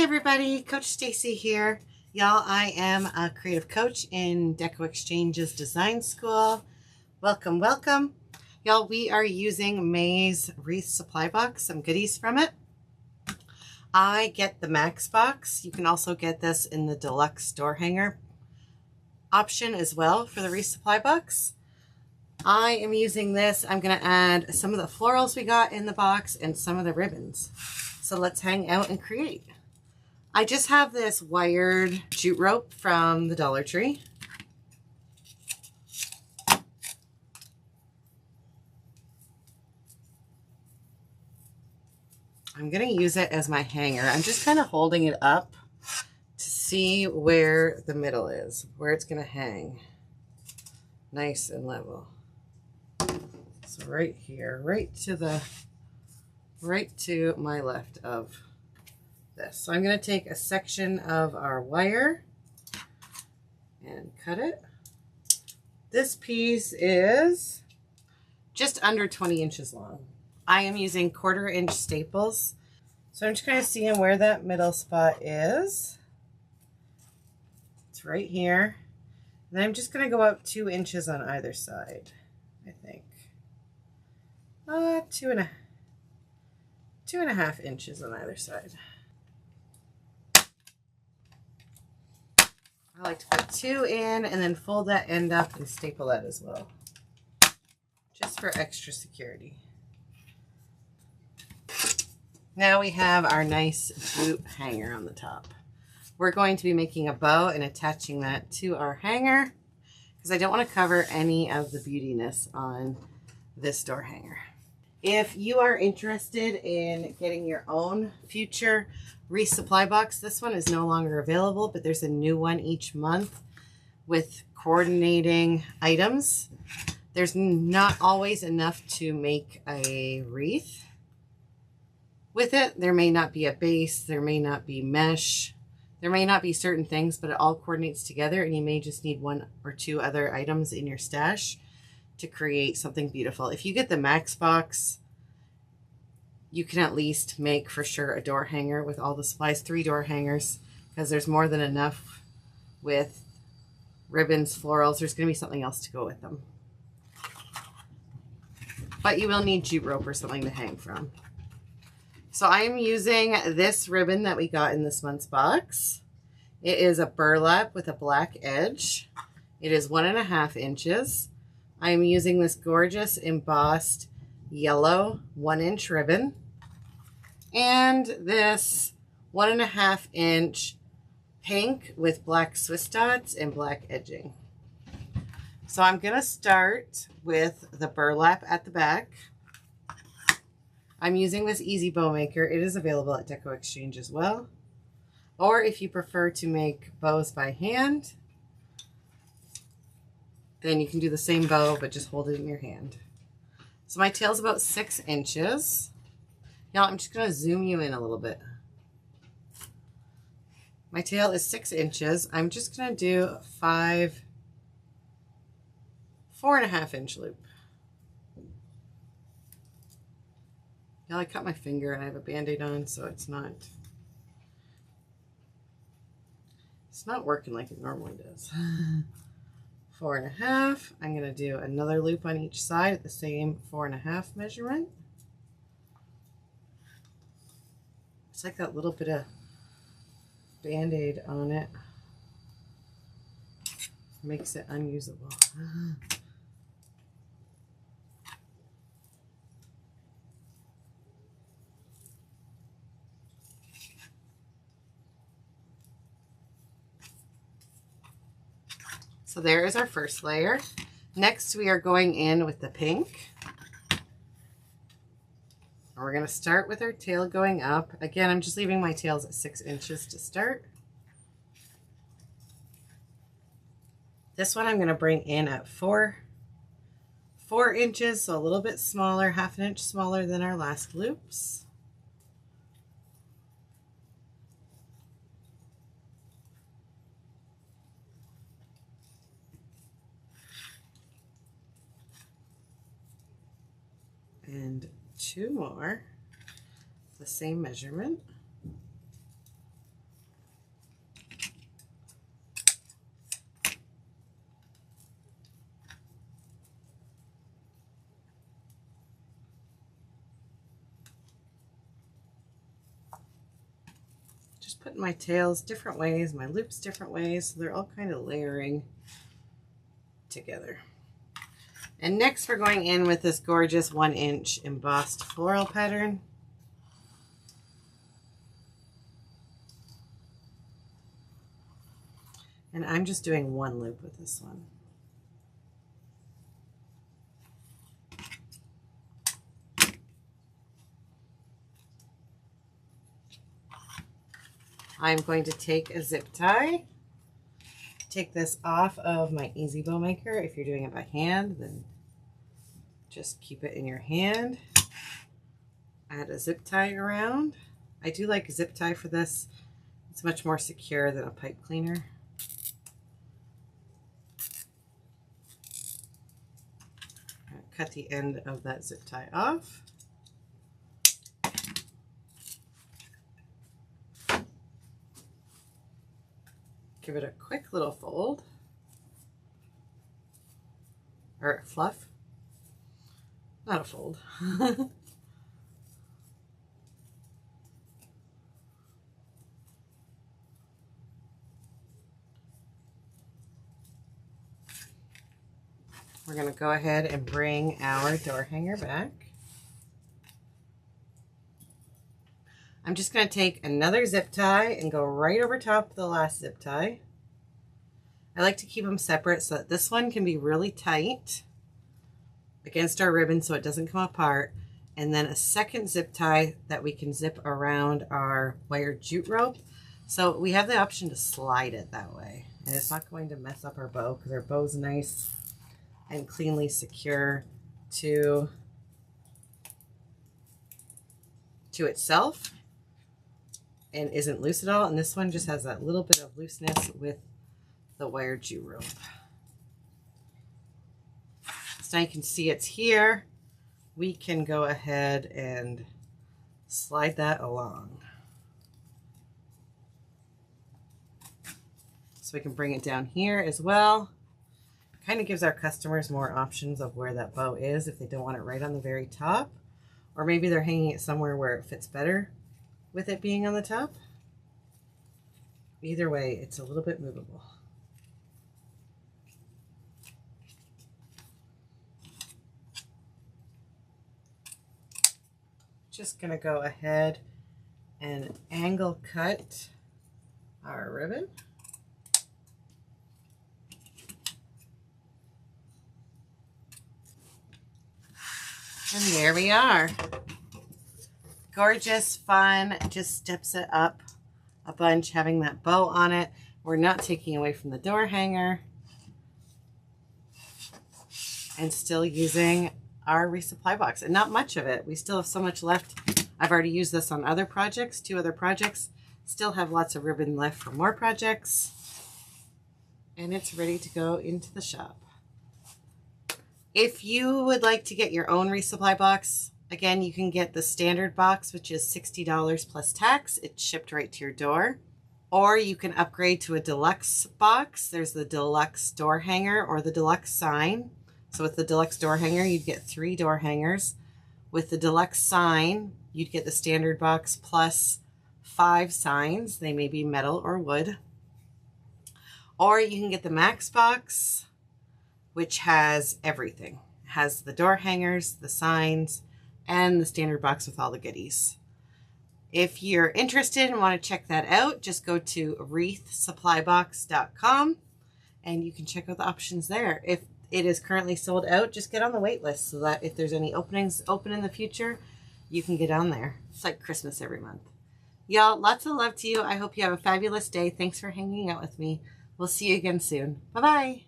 everybody, Coach Stacy here. Y'all, I am a creative coach in Deco Exchange's design school. Welcome, welcome. Y'all, we are using May's wreath supply box, some goodies from it. I get the Max box. You can also get this in the deluxe door hanger option as well for the wreath supply box. I am using this. I'm going to add some of the florals we got in the box and some of the ribbons. So let's hang out and create. I just have this wired jute rope from the Dollar Tree. I'm going to use it as my hanger. I'm just kind of holding it up to see where the middle is, where it's going to hang. Nice and level. So right here, right to my left of this. So I'm going to take a section of our wire and cut it. This piece is just under 20 inches long. I am using 1/4 inch staples. So I'm just kind of seeing where that middle spot is. It's right here. And I'm just going to go up 2 inches on either side, I think. 2.5 inches on either side. I like to put 2 in and then fold that end up and staple that as well, just for extra security. Now we have our nice jute hanger on the top. We're going to be making a bow and attaching that to our hanger because I don't want to cover any of the beautiness on this door hanger. If you are interested in getting your own future wreath supply box, this one is no longer available, but there's a new one each month with coordinating items. There's not always enough to make a wreath with it. There may not be a base, there may not be mesh, there may not be certain things, but it all coordinates together and you may just need 1 or 2 other items in your stash to create something beautiful. If you get the Max box, you can at least make for sure a door hanger with all the supplies, 3 door hangers, because there's more than enough with ribbons, florals. There's going to be something else to go with them. But you will need jute rope or something to hang from. So I'm using this ribbon that we got in this month's box. It is a burlap with a black edge. It is 1.5 inches. I'm using this gorgeous embossed yellow 1-inch ribbon and this 1.5 inch pink with black Swiss dots and black edging. So I'm going to start with the burlap at the back. I'm using this Easy Bow Maker. It is available at Deco Exchange as well. Or if you prefer to make bows by hand, then you can do the same bow, but just hold it in your hand. So my tail's about 6 inches. Y'all, I'm just going to zoom you in a little bit. My tail is 6 inches. I'm just going to do 4.5 inch loop. Y'all, I cut my finger and I have a Band-Aid on, so it's not working like it normally does. 4.5. I'm going to do another loop on each side at the same 4.5 measurement. It's like that little bit of Band-Aid on it makes it unusable. So there is our first layer. Next, we are going in with the pink. And we're going to start with our tail going up. Again, I'm just leaving my tails at 6 inches to start. This one I'm going to bring in at 4 inches, so a little bit smaller, 1/2 inch smaller than our last loops. And 2 more, the same measurement. putting my tails different ways, my loops different ways, so they're all kind of layering together. And next we're going in with this gorgeous 1-inch embossed floral pattern. And I'm just doing one loop with this one. I'm going to take a zip tie, take this off of my Easy Bow Maker. If you're doing it by hand, then just keep it in your hand. Add a zip tie around. I do like a zip tie for this. It's much more secure than a pipe cleaner. Cut the end of that zip tie off. Give it a quick little fold, or fluff, not a fold. We're going to go ahead and bring our door hanger back. I'm just going to take another zip tie and go right over top of the last zip tie. I like to keep them separate so that this one can be really tight against our ribbon so it doesn't come apart. And then a second zip tie that we can zip around our wire jute rope. So we have the option to slide it that way. And it's not going to mess up our bow because our bow's nice and cleanly secure to itself and isn't loose at all. And this one just has that little bit of looseness with the wire jute rope. So now you can see it's here. We can go ahead and slide that along. So we can bring it down here as well. Kind of gives our customers more options of where that bow is if they don't want it right on the very top, or maybe they're hanging it somewhere where it fits better with it being on the top. Either way, it's a little bit movable. Just gonna go ahead and angle cut our ribbon. And there we are. Gorgeous, fun, just steps it up a bunch having that bow on it. We're not taking away from the door hanger. And still using our resupply box. And not much of it. We still have so much left. I've already used this on other projects, 2 other projects. Still have lots of ribbon left for more projects. And it's ready to go into the shop. If you would like to get your own resupply box, again, you can get the standard box, which is $60 plus tax. It's shipped right to your door. Or you can upgrade to a deluxe box. There's the deluxe door hanger or the deluxe sign. So with the deluxe door hanger, you'd get 3 door hangers. With the deluxe sign, you'd get the standard box plus 5 signs. They may be metal or wood. Or you can get the max box, which has everything. It has the door hangers, the signs, and the standard box with all the goodies. If you're interested and want to check that out, just go to wreathsupplybox.com and you can check out the options there. If it is currently sold out, just get on the wait list so that if there's any openings open in the future, you can get on there. It's like Christmas every month. Y'all, lots of love to you. I hope you have a fabulous day. Thanks for hanging out with me. We'll see you again soon. Bye-bye.